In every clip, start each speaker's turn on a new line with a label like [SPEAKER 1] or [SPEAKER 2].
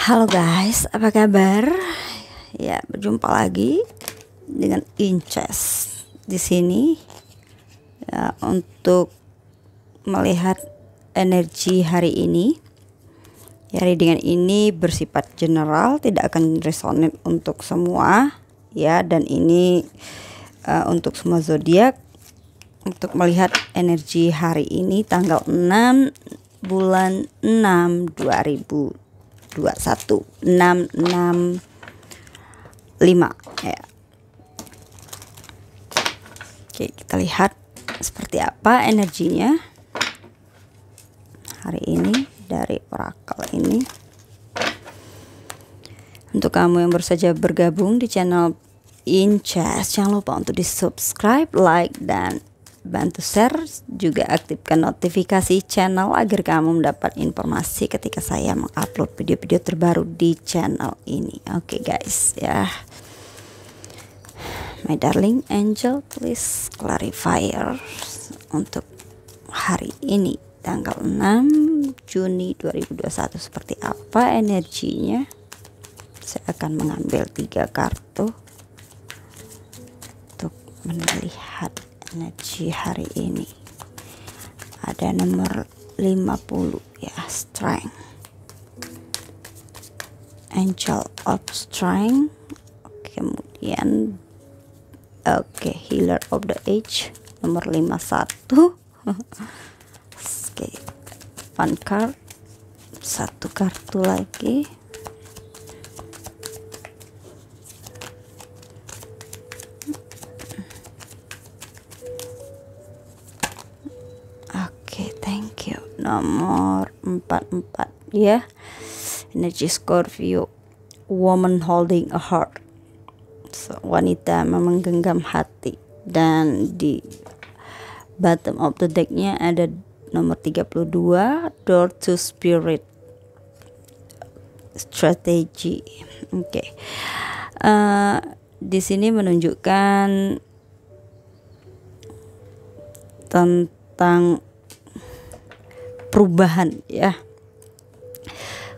[SPEAKER 1] Halo guys, apa kabar? Ya, berjumpa lagi dengan Inces di sini ya, untuk melihat energi hari ini. Hari dengan ini bersifat general, tidak akan resonate untuk semua ya, dan ini untuk semua zodiak. Untuk melihat energi hari ini tanggal 6 bulan 6 2021 665 ya. Oke, kita lihat seperti apa energinya hari ini dari oracle ini. Untuk kamu yang baru saja bergabung di channel Inces, jangan lupa untuk di subscribe, like, dan bantu share, juga aktifkan notifikasi channel agar kamu mendapat informasi ketika saya mengupload video-video terbaru di channel ini. Oke guys ya, my darling angel, please clarifier untuk hari ini tanggal 6 Juni 2021 seperti apa energinya. Saya akan mengambil 3 kartu untuk melihat energi hari ini. Ada nomor 50 ya, strength, angel of strength, kemudian healer of the age nomor 51. Oke, one card, 1 kartu lagi. Thank you. Nomor 44 ya, energi Scorpio, woman holding a heart, so, wanita menggenggam hati. Dan di bottom of the decknya ada nomor 32, door to spirit, strategy. Oke. Di sini menunjukkan tentang perubahan ya,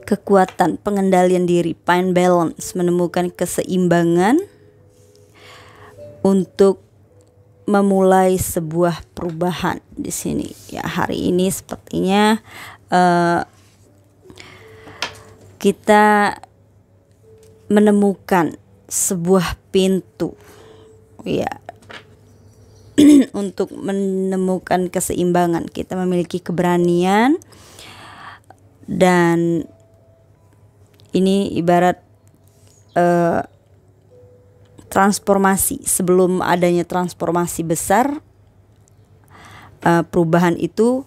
[SPEAKER 1] kekuatan, pengendalian diri, find balance, menemukan keseimbangan untuk memulai sebuah perubahan di sini ya. Hari ini sepertinya kita menemukan sebuah pintu ya, untuk menemukan keseimbangan. Kita memiliki keberanian, dan ini ibarat transformasi. Sebelum adanya transformasi besar, perubahan itu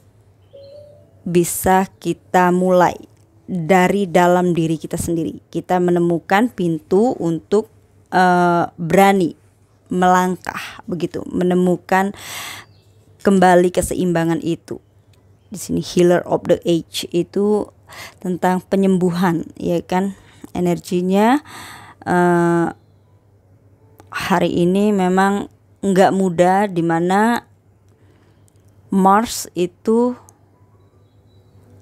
[SPEAKER 1] bisa kita mulai dari dalam diri kita sendiri. Kita menemukan pintu untuk berani melangkah, begitu, menemukan kembali keseimbangan itu. Di sini healer of the age itu tentang penyembuhan ya kan. Energinya hari ini memang nggak mudah, dimana Mars itu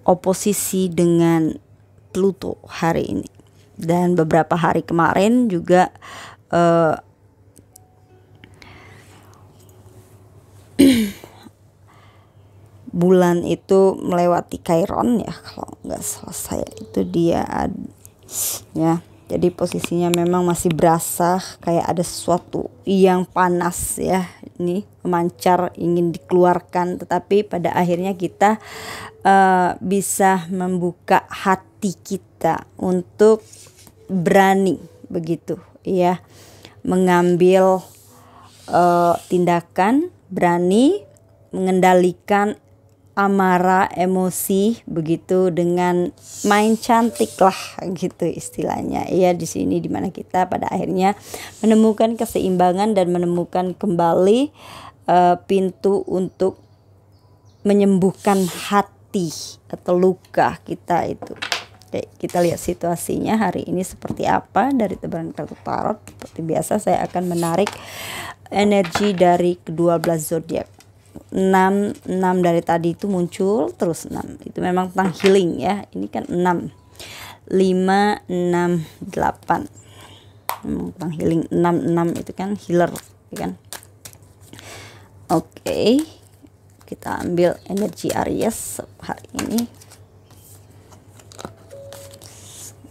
[SPEAKER 1] oposisi dengan Pluto hari ini, dan beberapa hari kemarin juga bulan itu melewati Chiron ya, kalau nggak salah saya itu dia ya. Jadi posisinya memang masih berasa kayak ada sesuatu yang panas ya, ini memancar, ingin dikeluarkan, tetapi pada akhirnya kita bisa membuka hati kita untuk berani, begitu ya, mengambil tindakan, berani mengendalikan amarah, emosi, begitu, dengan main cantik lah gitu istilahnya ya. Di sini dimana kita pada akhirnya menemukan keseimbangan dan menemukan kembali pintu untuk menyembuhkan hati atau luka kita itu. Oke, kita lihat situasinya hari ini seperti apa dari tebaran kartu tarot. Seperti biasa saya akan menarik energi dari ke-12 zodiak. 6 dari tadi itu muncul terus 6. Itu memang tentang healing ya. Ini kan 6. 5, 6, 8. Bang healing 66 itu kan healer, ya kan? Oke, kita ambil energi Aries hari ini.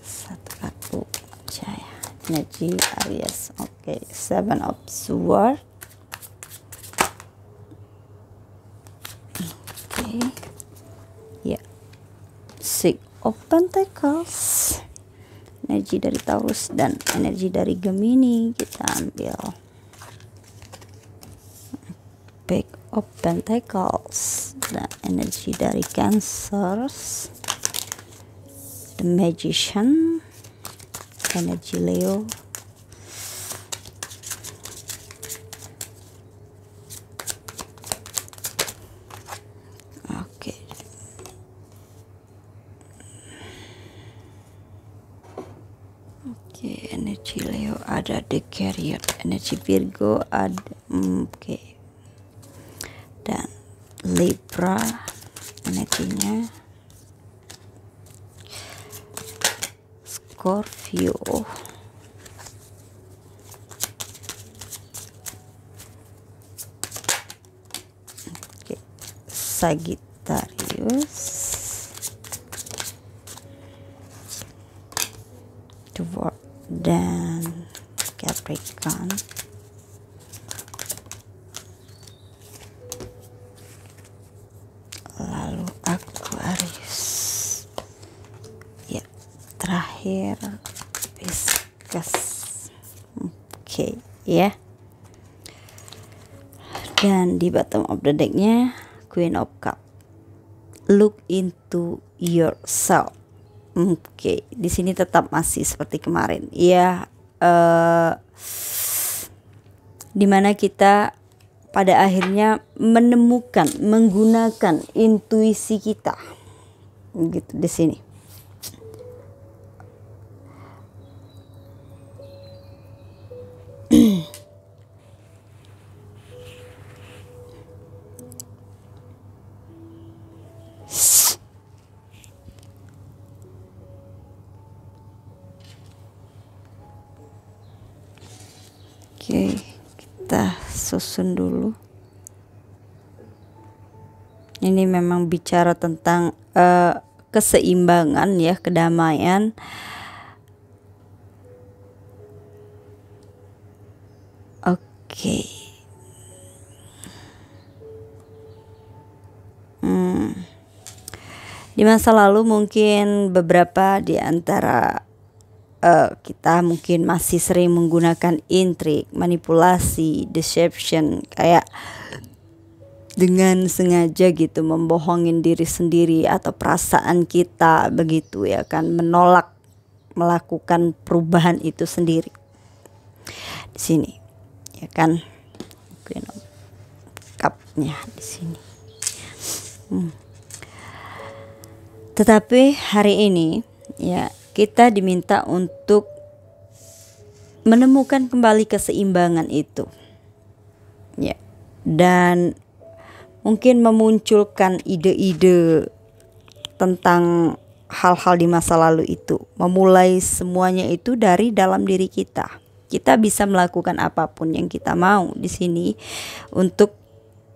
[SPEAKER 1] Satu kartu aja ya, energi Aries. Oke, 7 of Swords. Oke, ya, 6 of Pentacles. Energi dari Taurus dan energi dari Gemini kita ambil. Page of Pentacles dan energi dari Cancer. The Magician, energi Leo. Oke. Oke, energi Leo ada The Carrier, energi Virgo ada oke. Dan Libra energinya, Scorpio, oke, Sagittarius, Dwarf dan Capricorn. Lalu Aquarius, ya, terakhir Pisces. Oke, ya. Dan di bottom of the decknya Queen of Cup. Look into yourself. Oke, di sini tetap masih seperti kemarin, ya, dimana kita pada akhirnya menemukan, menggunakan intuisi kita, gitu di sini. Oke, kita susun dulu. Ini memang bicara tentang keseimbangan, ya, kedamaian. Oke. Di masa lalu mungkin beberapa di antara kita mungkin masih sering menggunakan intrik, manipulasi, deception, kayak dengan sengaja gitu membohongin diri sendiri atau perasaan kita, begitu ya kan, menolak melakukan perubahan itu sendiri. Di sini, ya kan, Queen of Cup-nya di sini. Tetapi hari ini, ya, kita diminta untuk menemukan kembali keseimbangan itu, ya, dan mungkin memunculkan ide-ide tentang hal-hal di masa lalu itu. Memulai semuanya itu dari dalam diri kita. Kita bisa melakukan apapun yang kita mau di sini untuk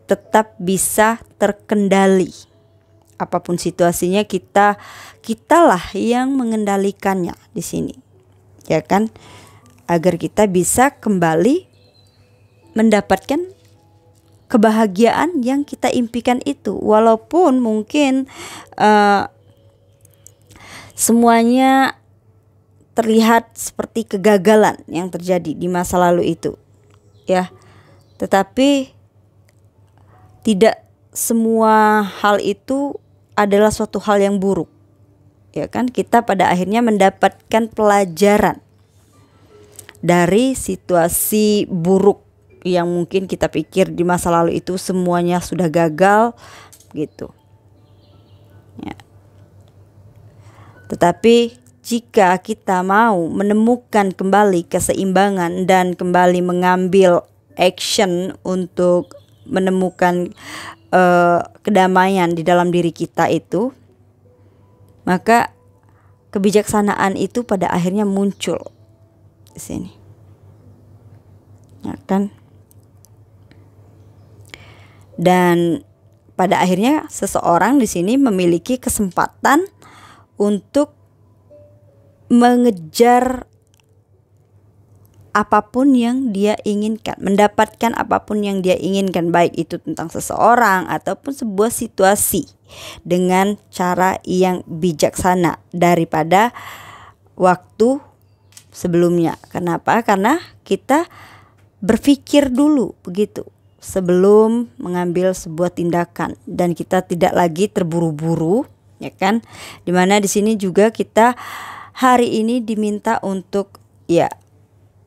[SPEAKER 1] tetap bisa terkendali. Apapun situasinya, kitalah yang mengendalikannya di sini, ya kan, agar kita bisa kembali mendapatkan kebahagiaan yang kita impikan itu, walaupun mungkin semuanya terlihat seperti kegagalan yang terjadi di masa lalu itu, ya, tetapi tidak semua hal itu adalah suatu hal yang buruk, ya kan. Kita pada akhirnya mendapatkan pelajaran dari situasi buruk yang mungkin kita pikir di masa lalu itu semuanya sudah gagal, gitu, ya. Tetapi jika kita mau menemukan kembali keseimbangan dan kembali mengambil action untuk menemukan kedamaian di dalam diri kita itu, maka kebijaksanaan itu pada akhirnya muncul di sini, ya kan? Dan pada akhirnya seseorang di sini memiliki kesempatan untuk mengejar apapun yang dia inginkan, mendapatkan apapun yang dia inginkan, baik itu tentang seseorang ataupun sebuah situasi dengan cara yang bijaksana daripada waktu sebelumnya. Kenapa? Karena kita berpikir dulu begitu sebelum mengambil sebuah tindakan dan kita tidak lagi terburu-buru, ya kan? Dimana di sini juga kita hari ini diminta untuk ya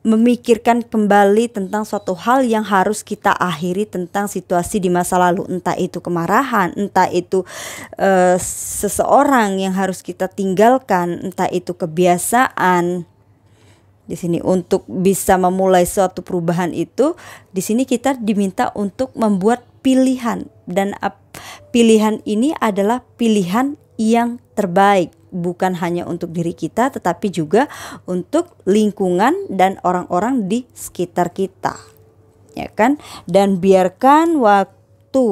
[SPEAKER 1] memikirkan kembali tentang suatu hal yang harus kita akhiri tentang situasi di masa lalu, entah itu kemarahan, entah itu seseorang yang harus kita tinggalkan, entah itu kebiasaan. Di sini untuk bisa memulai suatu perubahan itu, di sini kita diminta untuk membuat pilihan, dan pilihan ini adalah pilihan yang terbaik, bukan hanya untuk diri kita tetapi juga untuk lingkungan dan orang-orang di sekitar kita, ya kan? Dan biarkan waktu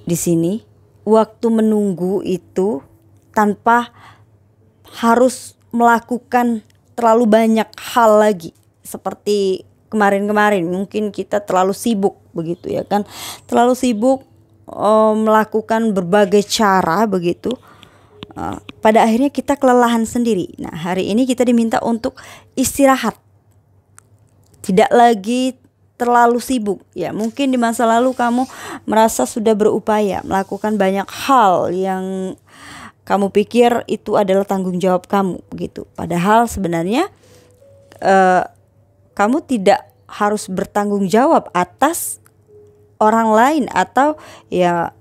[SPEAKER 1] di sini, waktu menunggu itu tanpa harus melakukan terlalu banyak hal lagi seperti kemarin-kemarin. Mungkin kita terlalu sibuk begitu, ya kan, terlalu sibuk melakukan berbagai cara begitu, pada akhirnya kita kelelahan sendiri. Nah, hari ini kita diminta untuk istirahat, tidak lagi terlalu sibuk. Ya, mungkin di masa lalu kamu merasa sudah berupaya melakukan banyak hal yang kamu pikir itu adalah tanggung jawab kamu begitu. Padahal sebenarnya kamu tidak harus bertanggung jawab atas orang lain, atau ya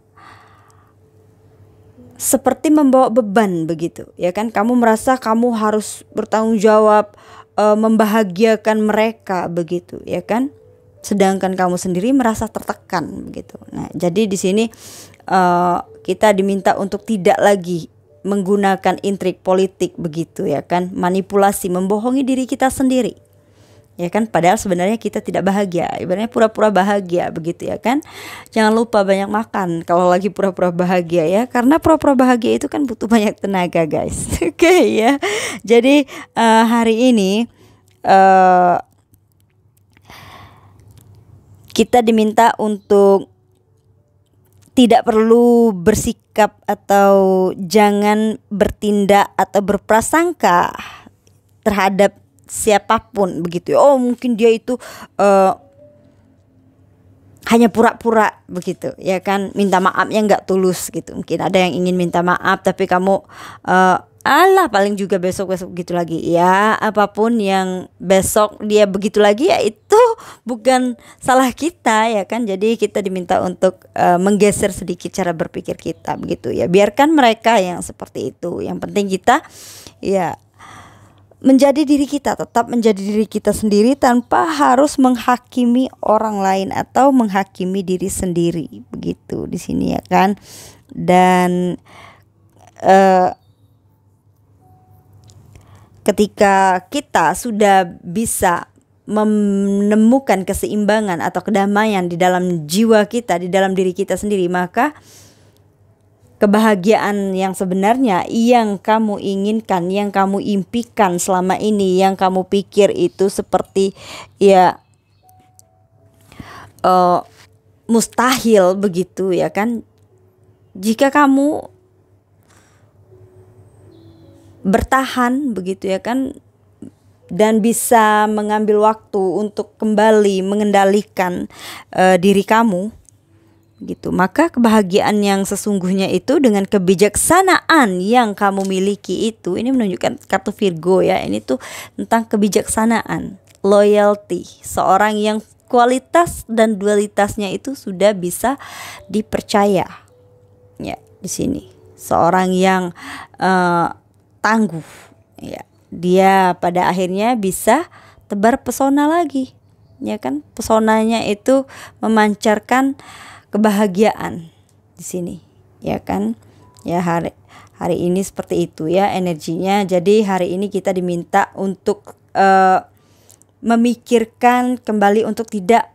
[SPEAKER 1] seperti membawa beban begitu, ya kan? Kamu merasa kamu harus bertanggung jawab membahagiakan mereka begitu, ya kan? Sedangkan kamu sendiri merasa tertekan begitu. Nah, jadi di sini kita diminta untuk tidak lagi menggunakan intrik politik begitu, ya kan, manipulasi, membohongi diri kita sendiri, ya kan, padahal sebenarnya kita tidak bahagia, ibaratnya pura-pura bahagia begitu, ya kan. Jangan lupa banyak makan kalau lagi pura-pura bahagia, ya, karena pura-pura bahagia itu kan butuh banyak tenaga, guys. Oke, ya. Jadi hari ini kita diminta untuk tidak perlu bersikap atau jangan bertindak atau berprasangka terhadap siapapun begitu. Oh, mungkin dia itu hanya pura-pura begitu, ya kan, minta maafnya nggak tulus gitu. Mungkin ada yang ingin minta maaf tapi kamu alah paling juga besok-besok gitu lagi. Ya, apapun yang besok dia begitu lagi, ya itu bukan salah kita, ya kan. Jadi kita diminta untuk menggeser sedikit cara berpikir kita begitu, ya. Biarkan mereka yang seperti itu. Yang penting kita ya menjadi diri kita, tetap menjadi diri kita sendiri tanpa harus menghakimi orang lain atau menghakimi diri sendiri begitu di sini, ya kan. Dan ketika kita sudah bisa menemukan keseimbangan atau kedamaian di dalam jiwa kita, di dalam diri kita sendiri, maka kebahagiaan yang sebenarnya yang kamu inginkan, yang kamu impikan selama ini, yang kamu pikir itu seperti ya mustahil begitu, ya kan. Jika kamu bertahan begitu, ya kan, dan bisa mengambil waktu untuk kembali mengendalikan diri kamu gitu, maka kebahagiaan yang sesungguhnya itu dengan kebijaksanaan yang kamu miliki itu, ini menunjukkan kartu Virgo, ya. Ini tuh tentang kebijaksanaan, loyalty, seorang yang kualitas dan dualitasnya itu sudah bisa dipercaya, ya. Di sini seorang yang tangguh, ya, dia pada akhirnya bisa tebar pesona lagi, ya kan. Pesonanya itu memancarkan kebahagiaan di sini, ya kan. Ya, hari ini seperti itu ya energinya. Jadi hari ini kita diminta untuk memikirkan kembali untuk tidak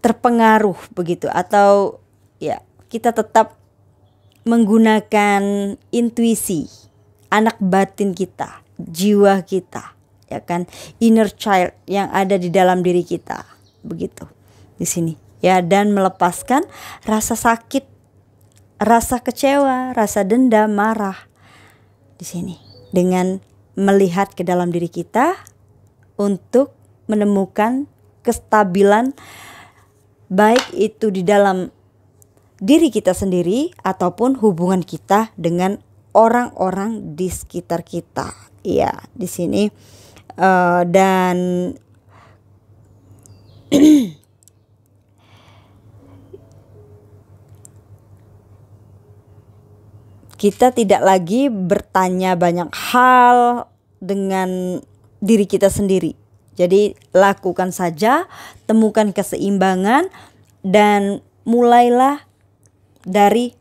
[SPEAKER 1] terpengaruh begitu, atau ya kita tetap menggunakan intuisi, anak batin kita, jiwa kita, ya kan, inner child yang ada di dalam diri kita, begitu di sini ya, dan melepaskan rasa sakit, rasa kecewa, rasa dendam, marah di sini dengan melihat ke dalam diri kita untuk menemukan kestabilan, baik itu di dalam diri kita sendiri ataupun hubungan kita dengan orang-orang di sekitar kita. Ya, di sini dan kita tidak lagi bertanya banyak hal dengan diri kita sendiri. Jadi lakukan saja, temukan keseimbangan, dan mulailah dari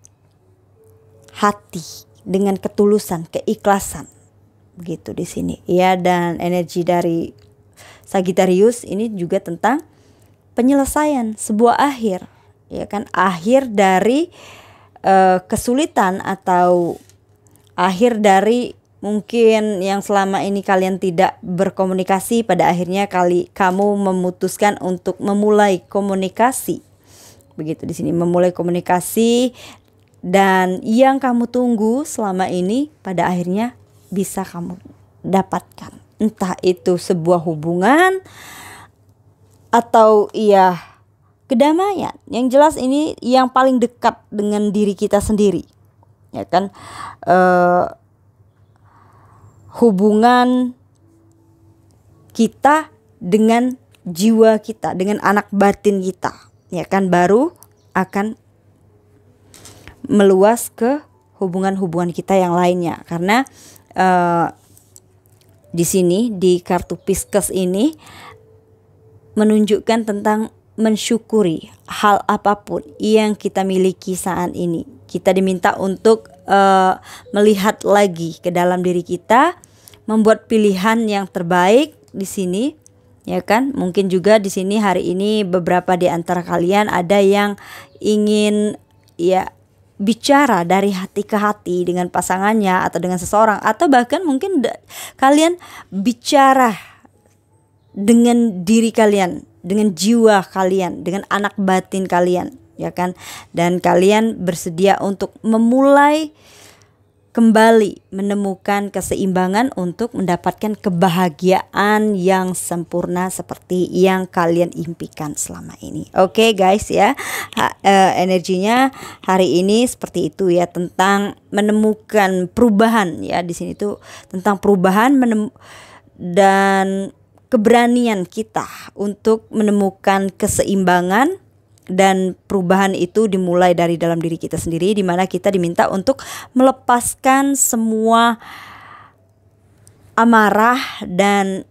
[SPEAKER 1] hati dengan ketulusan, keikhlasan, begitu di sini ya. Dan energi dari Sagittarius ini juga tentang penyelesaian, sebuah akhir, ya kan, akhir dari kesulitan atau akhir dari mungkin yang selama ini kalian tidak berkomunikasi, pada akhirnya kamu memutuskan untuk memulai komunikasi. Begitu di sini, memulai komunikasi, dan yang kamu tunggu selama ini pada akhirnya bisa kamu dapatkan. Entah itu sebuah hubungan atau ya kedamaian. Yang jelas ini yang paling dekat dengan diri kita sendiri, ya kan, hubungan kita dengan jiwa kita, dengan anak batin kita, ya kan, baru akan meluas ke hubungan-hubungan kita yang lainnya. Karena di sini di kartu Pisces ini menunjukkan tentang mensyukuri hal apapun yang kita miliki saat ini. Kita diminta untuk melihat lagi ke dalam diri kita, membuat pilihan yang terbaik di sini, ya kan. Mungkin juga di sini hari ini beberapa di antara kalian ada yang ingin ya bicara dari hati ke hati dengan pasangannya atau dengan seseorang, atau bahkan mungkin kalian bicara dengan diri kalian, dengan jiwa kalian, dengan anak batin kalian, ya kan. Dan kalian bersedia untuk memulai kembali menemukan keseimbangan untuk mendapatkan kebahagiaan yang sempurna seperti yang kalian impikan selama ini. Oke guys ya, energinya hari ini seperti itu ya, tentang menemukan perubahan ya. Di sini tuh tentang perubahan dan keberanian kita untuk menemukan keseimbangan, dan perubahan itu dimulai dari dalam diri kita sendiri, di mana kita diminta untuk melepaskan semua amarah dan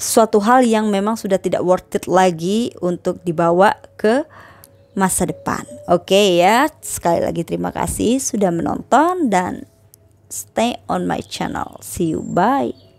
[SPEAKER 1] suatu hal yang memang sudah tidak worth it lagi untuk dibawa ke masa depan. Oke ya, sekali lagi terima kasih sudah menonton dan stay on my channel. See you, bye.